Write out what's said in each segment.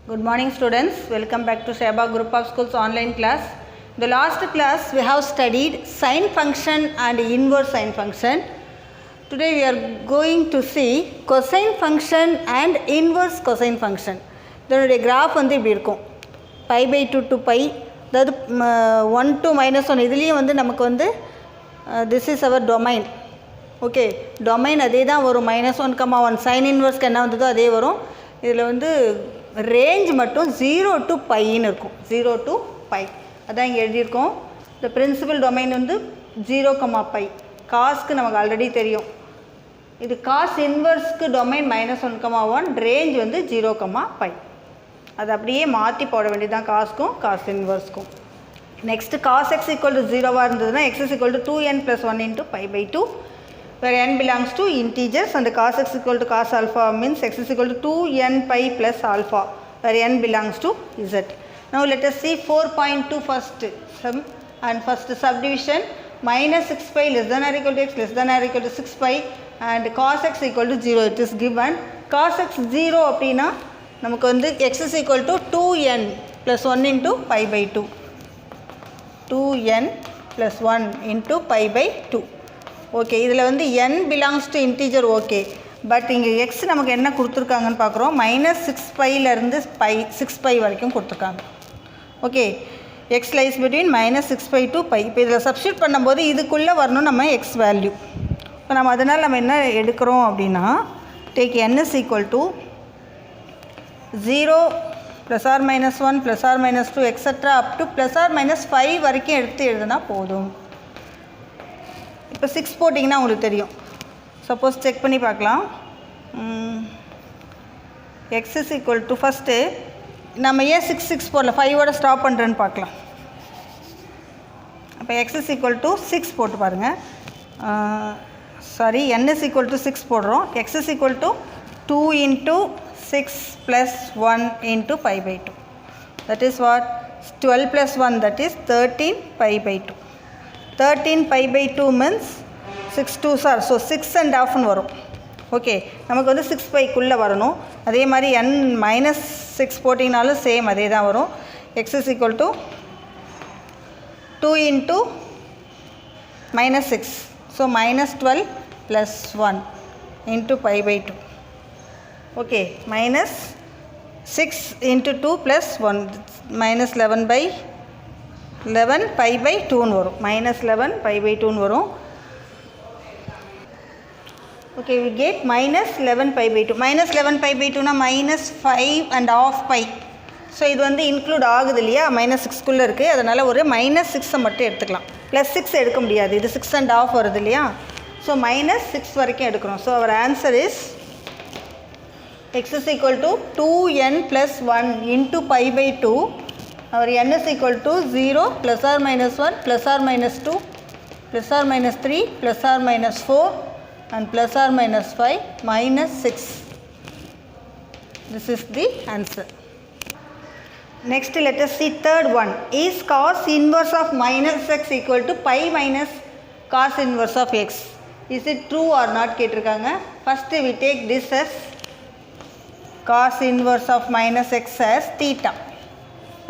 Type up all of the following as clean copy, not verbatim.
Good morning students, welcome back to Sheba Group of Schools online class. In the last class we have studied sine function and inverse sine function. Today we are going to see cosine function and inverse cosine function. இதனுடைய graph வந்து இப்படி இருக்கும், pi by 2 to pi, அதாவது 1 to -1. இதுலேயும் வந்து நமக்கு வந்து this is our domain. Okay, domain அதே தான் வரும், -1, சைன் இன்வர்ஸ்க்கு என்ன வந்ததோ அதே வரும். இதில் வந்து ரேஞ்ச் மட்டும் 0 to பைன்னு இருக்கும், 0 to பை, அதான் இங்கே எழுதியிருக்கோம். இந்த பிரின்சிபல் டொமைன் வந்து 0, பை. காஸ்க்கு நமக்கு ஆல்ரெடி தெரியும். இது காஸ் இன்வர்ஸ்க்கு டொமைன் -1, ரேஞ்ச் வந்து 0, பை. அது அப்படியே மாற்றி போட வேண்டியதுதான் காஸ்க்கும் காஸ் இன்வர்ஸ்க்கும். Next cos x equal to 0வாக இருந்ததுன்னா x is equal to 2n + 1 × pi by 2, where n belongs to integers, and cos x equal to cos alpha means x is equal to 2n pi plus alpha, where n belongs to z. Now let us see 4.2 first sum and first subdivision. -6 pi less than or equal to x less than or equal to 6 pi and cos x equal to 0 it is given. Cos x 0 அப்படின்னா நமக்கு வந்து x is equal to 2n plus 1 × pi by 2, 2n plus 1 × pi by 2. Okay, இதில் வந்து n belongs to integer. Okay, but இங்கே X நமக்கு என்ன கொடுத்துருக்காங்கன்னு பார்க்குறோம், -6 பைலேருந்து 6 பை வரைக்கும் கொடுத்துருக்காங்க. Okay, x lies between -6 pi to pi. இப்போ இதில் சப்ஸ்டியூட் பண்ணும்போது இதுக்குள்ளே வரணும் நம்ம எக்ஸ் வேல்யூ. இப்போ நம்ம அதனால் நம்ம என்ன எடுக்கிறோம் அப்படின்னா, take n is equal to 0 + or -1 + or -2 extra up to + or -5 வரைக்கும் எடுத்து எழுதுனா போதும். இப்போ 6 போட்டிங்கன்னா உங்களுக்கு தெரியும். சப்போஸ் செக் பண்ணி பார்க்கலாம். X is equal to first நம்ம ஏன் 6 போடல, 5ஓட ஸ்டாப் பண்ணுறேன்னு பார்க்கலாம். அப்போ எக்ஸ் இஸ் ஈக்குவல் டு 6 போட்டு பாருங்கள். Sorry, n is equal to 6 போடுறோம். X is equal to 2 × 6 + 1 × pi by 2. That is what, 12 + 1 that is 13 pi by 2. 13 pi by 2 means 6 2s are, so 6.5 வரும். ஓகே, நமக்கு வந்து 6 பைக்குள்ளே வரணும். அதே மாதிரி n -6 போட்டிங்கனாலும் சேம் அதே தான் வரும். x is equal to 2 × -6, so -12 + 1 × pi by 2. Okay, -6 × 2 + 1 -11 by 11 pi by 2ன்னு வரும், -11 pi by 2ன்னு வரும். Okay, we get -11 pi by 2. -11 pi by 2னா -5.5 pi. So இது வந்து இன்க்ளூட் ஆகுது இல்லையா, -6க்குள்ளே இருக்குது. அதனால் ஒரு -6 மட்டும் எடுத்துக்கலாம், +6 எடுக்க முடியாது, இது 6.5 வருது இல்லையா. ஸோ -6 வரைக்கும் எடுக்கிறோம். So our answer is x is equal to 2n + 1 × pi by 2. our n is equal to 0 + or -1 + or -2 + or -3 + or -4 and + or -5 -6. This is the answer. Next let us see third one. Is cos inverse of -x equal to pi minus cos inverse of x? Is it true or not கேட்டிருக்காங்க. First we take this as cos inverse of -x as theta.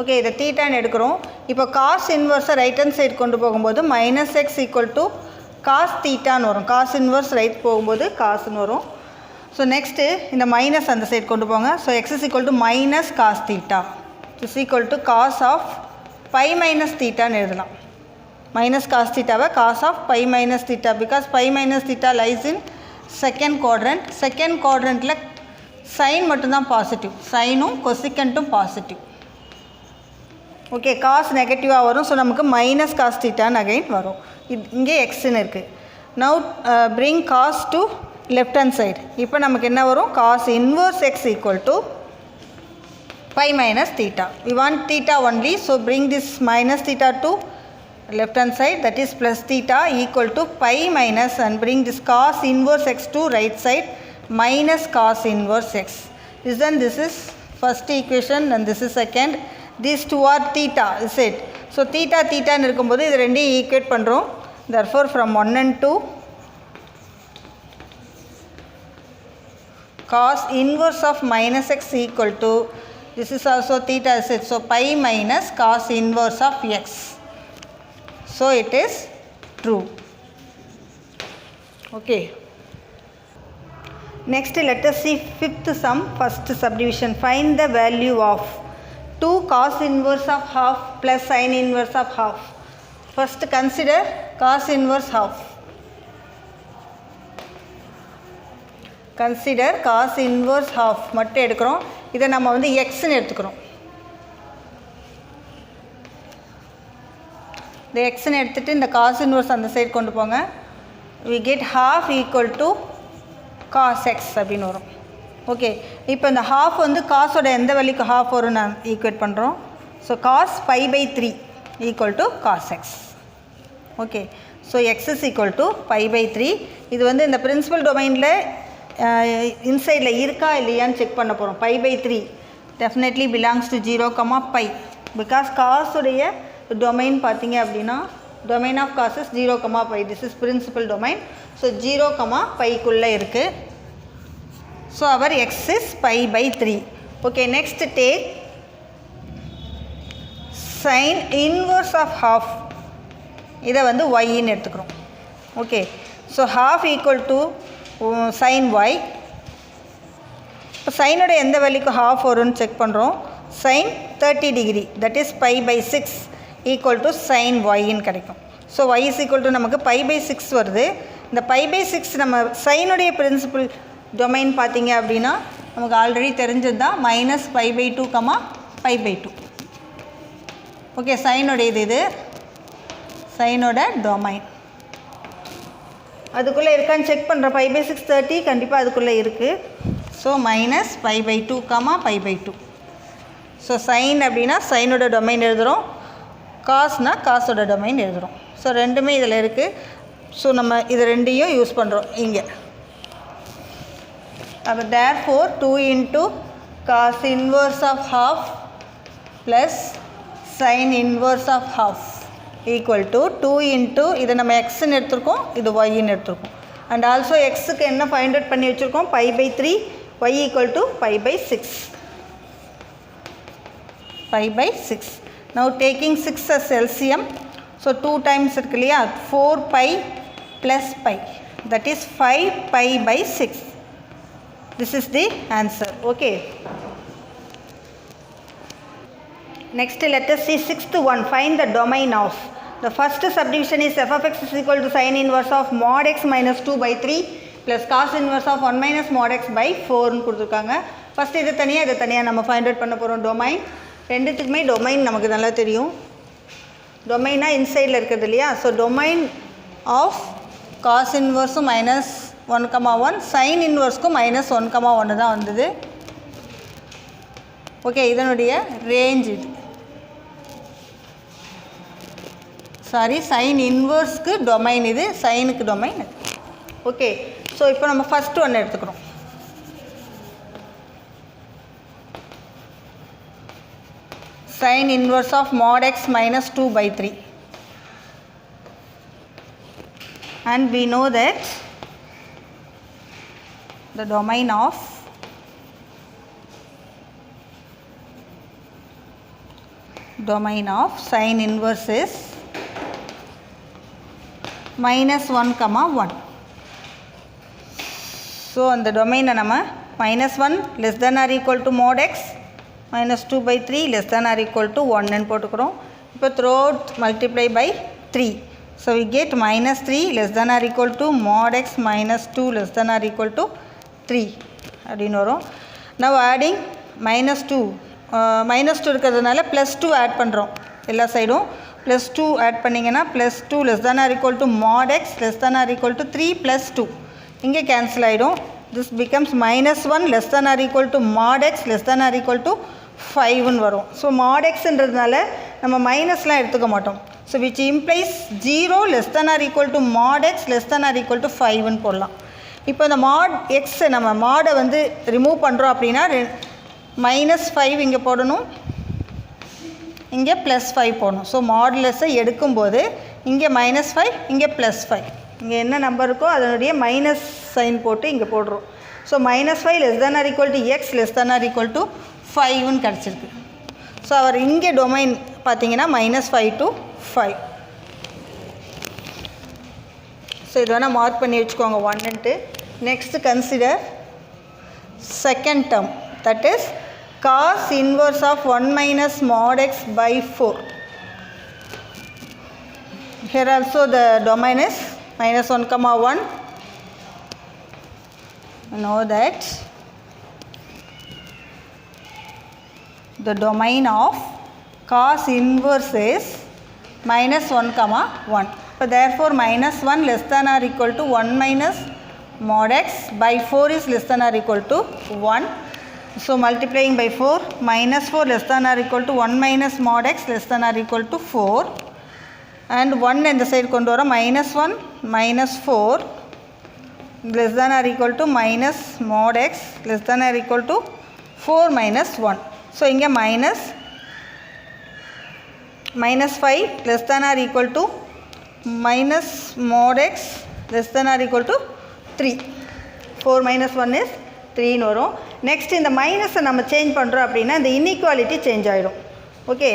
Okay, இதை தீட்டான்னு எடுக்கிறோம். இப்போ cos இன்வர்ஸை right hand side கொண்டு போகும்போது -x = cos தீட்டான்னு வரும். Cos inverse right போகும்போது காசுன்னு வரும். ஸோ நெக்ஸ்ட்டு இந்த மைனஸ் அந்த சைடு கொண்டு போங்க. So x is equal to -cos θ is equal to cos of pi minus θன்னு எழுதலாம். -cos θவை cos of pi minus θ, because pi minus θ lies in second quadrant. Second குவாட்ரண்ட்டில் sign மட்டும்தான் positive, சைனும் கொசிக்கண்ட்டும் positive. Okay, cos நெகட்டிவாக வரும். So நமக்கு -cos θன்னு again வரும். இங்கே எக்ஸ்ன்னு இருக்குது. Now bring cos to left hand side. இப்போ நமக்கு என்ன வரும், cos inverse x = pi minus θ. we want θ only, so bring this -θ to left hand side, that is +θ equal to pi minus, and bring this cos inverse x to right side, minus cos inverse x. This is first equation and this is second. These two are theta, is it? So theta ன்னு இருக்கும்போது இது ரெண்டையும் equate பண்ணுறோம். therefore from 1 and 2 cos inverse of -x equal to This is also theta is it. So pi minus cos inverse of x. So it is true. Okay. Next let us see fifth sum, first subdivision. Find the value of 2 cos inverse of half plus sin inverse of half. First consider cos inverse half. Consider cos inverse half மட்டும் எடுக்கிறோம். இதை நம்ம வந்து xன்னு எடுத்துக்கிறோம். இந்த xன்னு எடுத்துட்டு இந்த cos inverse அந்த சைடு கொண்டு போங்க. We get half equal to cos x அப்படின்னு வரும். ஓகே, இப்போ இந்த half வந்து காஸோட எந்த வேல்யூக்கு half வரும் நான் ஈக்குவேட் பண்ணுறோம். So cos pi by 3 equal to cos x. Okay, so x is equal to pi by 3. இது வந்து இந்த பிரின்சிபல் டொமைனில் இன்சைடில் இருக்கா இல்லையான்னு செக் பண்ண போகிறோம். pi by 3 definitely belongs to 0, pi because cos உடைய டொமைன் பார்த்தீங்க அப்படின்னா domain of cos is 0, pi. This is principal domain. So 0, pi குள்ளே இருக்குது. So our x is pi by 3. Okay, next take sin inverse of half. இதை வந்து y-ன்னு எடுத்துக்கிறோம். Okay, so half equal to sin y. இப்போ சைனோட எந்த வேல்யூக்கு half வரும்னு check பண்ணுறோம். sin 30 degree that is pi by 6 equal to sin y-ன்னு கிடைக்கும். So y is equal to நமக்கு pi by 6 வருது. இந்த pi by 6 நம்ம சைனுடைய பிரின்சிபல் டொமைன் பார்த்தீங்க அப்படின்னா நமக்கு ஆல்ரெடி தெரிஞ்சது தான் minus pi by 2, pi by 2. Okay, சைனுடைய இது சைனோட டொமைன் அதுக்குள்ளே இருக்கான்னு செக் பண்ணுற. pi by 6 30 கண்டிப்பாக அதுக்குள்ளே இருக்குது. So minus pi by 2, pi by 2. So sine அப்படின்னா சைனோட டொமைன் எழுதுகிறோம், காஸ்னா காசோட டொமைன் எழுதுகிறோம். ஸோ ரெண்டுமே இதில் இருக்குது. ஸோ நம்ம இது ரெண்டையும் யூஸ் பண்ணுறோம் இங்கே. அப்போ therefore 2 into cos inverse of half plus sin inverse of half equal to 2 into இதை நம்ம xன்னு எடுத்துருக்கோம், இது y-ன்னு எடுத்துருக்கோம். அண்ட் ஆல்சோ எக்ஸுக்கு என்ன ஃபைண்ட் அவுட் பண்ணி வச்சுருக்கோம், pi by 3, y equal to pi by 6. pi by 6. Now taking 6 as LCM, so 2 times இருக்கு இல்லையா, 4 pi plus pi, that is 5 pi by 6. This is the answer. Okay. Next let us see sixth one. Find the domain of. The first subdivision is f of x is equal to sin inverse of mod x minus 2 by 3 plus cos inverse of 1 minus mod x by 4 கொடுத்துருக்காங்க. First இது தனியாக நம்ம find out பண்ண போகிறோம். Domain ரெண்டுத்துக்குமே domain நமக்கு நல்லா தெரியும். டொமைனாக இன்சைடில் இருக்கிறது இல்லையா. ஸோ டொமைன் ஆஃப் காஸ் இன்வர்ஸும் மைனஸ் 1, 1, சைன் இன்வர்ஸ்க்கும் மைனஸ் 1, 1 தான் வந்தது. ஓகே, இதனுடைய ரேஞ்ச் இது. சாரி, சைன் இன்வர்ஸ்க்கு டொமைன் இது, சைனுக்கு டொமைன் இது. ஓகே, ஸோ இப்போ நம்ம ஃபஸ்ட்டு ஒன்று எடுத்துக்கிறோம். sin inverse of mod x minus 2 by 3, and we know that the domain of sin inverse is minus 1, 1. So on the domain nama minus 1 less than or equal to mod x minus 2 by 3 less than or equal to 1 and போட்டுக்கிறோம். இப்போ throughout multiply by 3. So we get minus 3 less than or equal to mod x minus 2 less than or equal to 3 அப்படின்னு வரும். Now adding minus 2 இருக்கிறதுனால plus 2 add பண்ணுறோம். எல்லா சைடும் plus 2 add பண்ணிங்கன்னா plus 2 less than or equal to mod x less than or equal to 3 plus 2 இங்கே cancel ஆகிடும். This becomes minus 1 less than or equal to mod x less than or equal to 5ன்னு வரும். So mod xன்றதுனால நம்ம மைனஸ்லாம் எடுத்துக்க மாட்டோம். So which implies 0 less than or equal to mod x less than or equal to 5ன்னு போடலாம். இப்போ இந்த mod x நம்ம மாடை வந்து ரிமூவ் பண்ணுறோம் அப்படின்னா -5 இங்கே போடணும், இங்கே +5 போடணும். ஸோ மாடுலஸை எடுக்கும்போது இங்கே -5 இங்கே +5, இங்கே என்ன நம்பர் இருக்கோ அதனுடைய மைனஸ் சைன் போட்டு இங்கே போடுறோம். So -5 less than or equal to x less than or equal to 5ன்னு கிடச்சிருக்கு. ஸோ அவர் இங்கே டொமைன் பார்த்தீங்கன்னா -5 to 5. ஸோ இது வேணால் மார்க் பண்ணி வச்சுக்கோங்க 1ன்ட்டு. Next consider second term, that is cos inverse of 1 minus mod x by 4. Here also the domain is -1, 1. Know that the domain of cos inverse is -1, 1. So therefore -1 less than or equal to 1 minus mod x by 4 is less than or equal to 1. So multiplying by 4, -4 less than or equal to 1 minus mod x less than or equal to 4. And 1 in the side kondu vara -1 -4 less than or equal to minus mod x less than or equal to 4 minus 1. So inga -5 less than or equal to minus mod x less than or equal to 3. 4 minus 1 is 3 ன்னு வரும். Next இந்த மைனஸை நம்ம change பண்ணுறோம் அப்படின்னா இந்த inequality change ஆகிடும். Okay,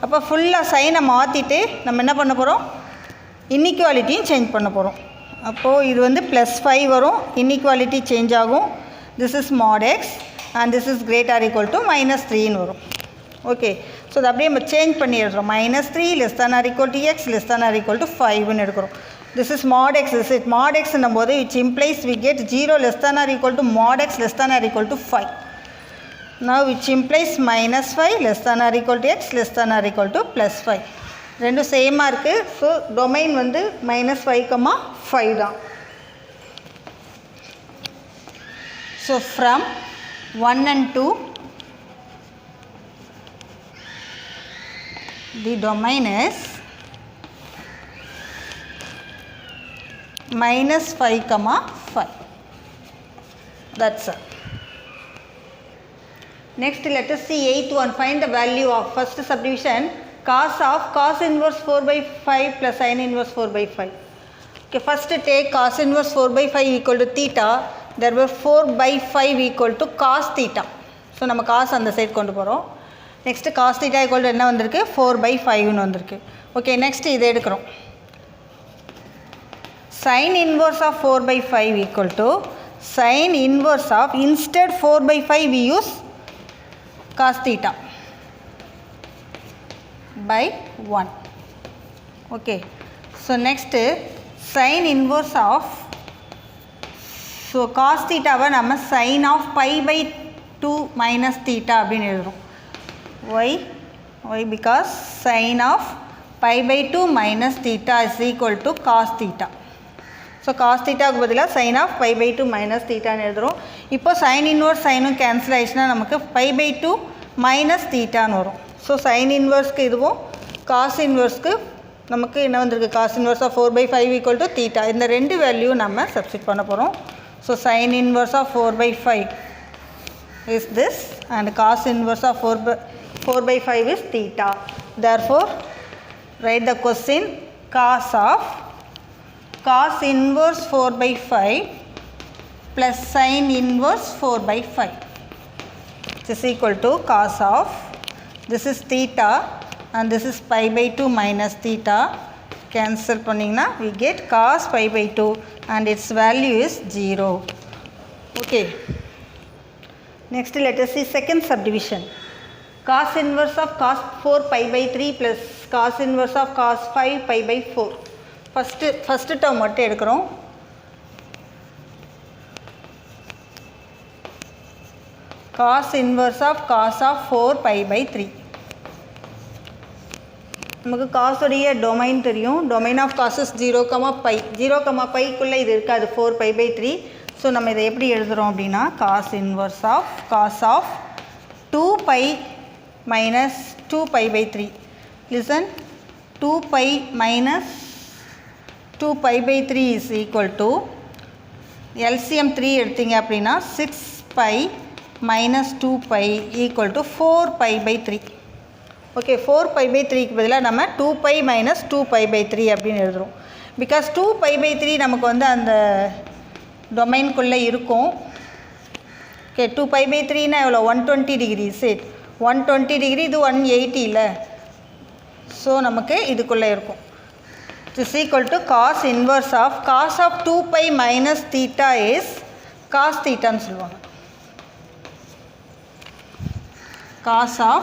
அப்போ ஃபுல்லாக சைனை மாற்றிட்டு நம்ம என்ன பண்ண போகிறோம், இன்இக்வாலிட்டியும் சேஞ்ச் பண்ண போகிறோம். அப்போது இது வந்து +5 வரும், இன்இக்வாலிட்டி சேஞ்ச் ஆகும். This is mod x and this is greater or equal to -3ன்னு வரும். ஓகே, ஸோ அதை அப்படியே நம்ம சேஞ்ச் பண்ணி எடுக்கிறோம். -3 less than or equal to x less than or equal to 5ன்னு எடுக்கிறோம். This is mod x, this is mod x போது which implies we get 0 less than or equal to mod x less than or equal to 5. Now which implies -5 less than or equal to x less than or equal to +5. ரெண்டும் சேமாக இருக்குது. So domain வந்து -5, 5 தான். So from 1 and 2 the domain is -5, 5. That's all. Next let us see 8th one. Find the value of first subdivision cos inverse 4 by 5 plus sin inverse 4 by 5. Okay, first take cos inverse 4 by 5 equal to theta. There were 4 by 5 equal to cos theta. So நம்ம cos அந்த side கொண்டு போகிறோம். Next cos theta equal to என்ன வந்திருக்கு, 4 by 5ன்னு வந்திருக்கு. Okay, next இதை எடுக்கிறோம். sin inverse of 4 by 5 equal to sin inverse of, instead 4 by 5 we use cos theta by 1. Okay, so next sin inverse of, so cos theta va நம்ம sin of pi by 2 minus theta அப்படின்னு எழுதுறோம். Why? Because sin of pi by 2 minus theta is equal to cos theta. So cos தீட்டாவுக்கு பதிலாக sine of pi by 2 minus தீட்டான்னு எழுதுகிறோம். இப்போ sine inverse சைனும் cancel ஆகிடுச்சுன்னா நமக்கு pi by 2 மைனஸ் தீட்டான்னு வரும். ஸோ சைன் இன்வர்ஸ்க்கு இதுவும் காஸ் இன்வர்ஸ்க்கு நமக்கு என்ன வந்திருக்கு, cos inverse of 4 by 5 equal to theta. இந்த ரெண்டு வேல்யூ நம்ம சப்ஸ்டிட் பண்ண போகிறோம். So sine inverse of 4 by 5 is this and cos inverse of 4 by 5 is theta. Therefore write the question, cos inverse 4 by 5 plus sin inverse 4 by 5 is equal to cos of, this is theta and this is pi by 2 minus theta. Cancel பண்ணிங்கன்னா we get cos pi by 2 and its value is 0. Okay, next let us see second subdivision. Cos inverse of cos 4 pi by 3 plus cos inverse of cos 5 pi by 4. First term மட்டும் எடுக்கிறோம். cos inverse of cos of 4 pi by 3. நமக்கு cos உடைய domain தெரியும். Domain of cos is 0, pi. 0, piக்குள்ளே இது இருக்காது, 4 pi by 3. So நம்ம இதை எப்படி எழுதுகிறோம் அப்படின்னா cos inverse of cos of 2 pi minus 2 pi by 3. Listen, 2 pi minus 2 pi by 3 is equal to LCM 3 எடுத்தீங்க அப்படின்னா 6 pi minus 2 pi equal to 4 pi by 3. Okay, 4 pi by 3க்கு பதிலாக நம்ம 2 pi minus 2 pi by 3 அப்படின்னு எழுதுகிறோம். Because 2 pi by 3 நமக்கு வந்து அந்த டொமைனுக்குள்ளே இருக்கும். Okay, 2 pi by 3 na எவ்வளோ 120 degree set 120 degree இது 180 இல்லை ஸோ நமக்கு இதுக்குள்ளே இருக்கும் is equal to cos inverse of 2 pi minus theta is cos theta ன்னு சொல்லுவாங்க cos of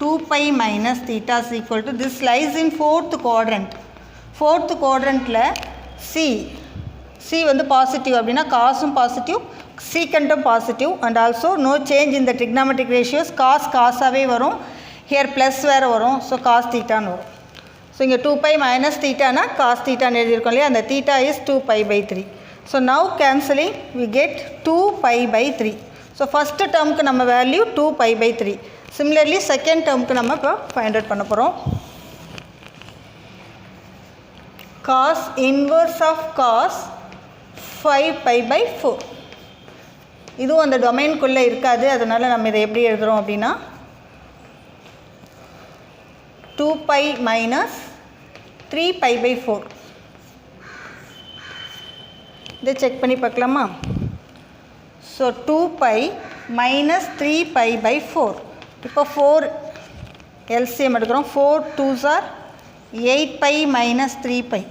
2 pi minus theta is equal to this lies in fourth quadrantல C வந்து பாசிட்டிவ் அப்படின்னா காஸும் பாசிட்டிவ் சீக்கண்ட்டும் positive and also no change இந்த trigonometric ratios காஸாகவே வரும் ஹியர் ப்ளஸ் வேறு வரும் ஸோ காஸ் தீட்டான்னு வரும் ஸோ இங்கே 2 pi மைனஸ் தீட்டானா காஸ் தீட்டான்னு எழுதியிருக்கோம் இல்லையா அந்த theta is 2 pi by 3 so now cancelling we get 2 pi by 3 so first டேர்முக்கு நம்ம value 2 pi by 3 similarly second டேர்முக்கு நம்ம இப்போ ஃபைண்ட் அவுட் பண்ண போகிறோம் cos inverse of cos 5 pi by 4 இதுவும் அந்த டொமைனுக்குள்ளே இருக்காது அதனால் நம்ம இதை எப்படி எழுதுகிறோம் அப்படின்னா 2 pi minus 3 pi by 4 இதை செக் பண்ணி பார்க்கலாமா so 2 pi minus 3 pi by 4 இப்போ 4 LCM எடுக்கிறோம் 4 2s are 8 pi minus 3 pi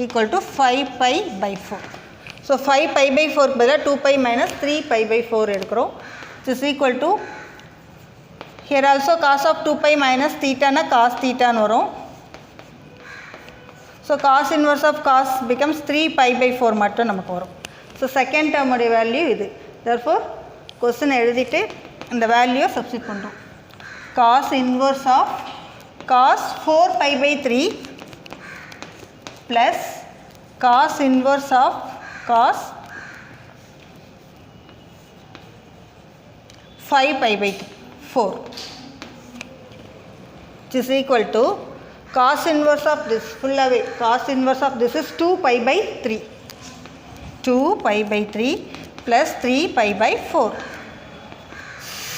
equal to 5 pi by 4 so 5 pi by 4 பதிலாக 2 pi minus 3 pi by 4 எடுக்கிறோம் which is equal to here also cos of 2 pi minus theta na cos theta ன்னு வரும் so cos inverse of cos becomes 3 pi by 4 மட்டும் நமக்கு வரும் so second டேர்முடைய value இது therefore question எழுதிட்டு இந்த வேல்யூவை சப்ஸ்டிட் பண்ணுறோம் cos inverse of cos 4 pi by 3 plus cos inverse of cos 5 pi by 4 which is equal to cos inverse of this full away cos inverse of this is 2 pi by 3 2 pi by 3 plus 3 pi by 4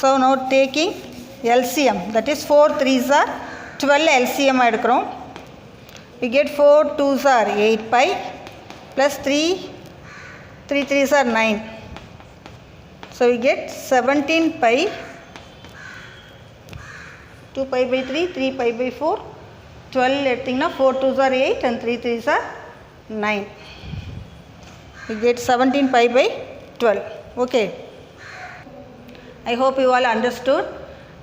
so now taking LCM that is 4 3s are 12 LCM எடுக்கிறோம் we get 4 2s are 8 pi plus 3 3s are 9 so we get 17 pi 2 pi by 3 3 pi by 4 12 எடுத்திங்கன்னா 4 2s are 8 and 3 3s are 9 we get 17 pi by 12 okay I hope you all understood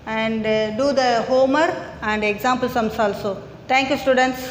and do the homework and example sums also. Thank you students.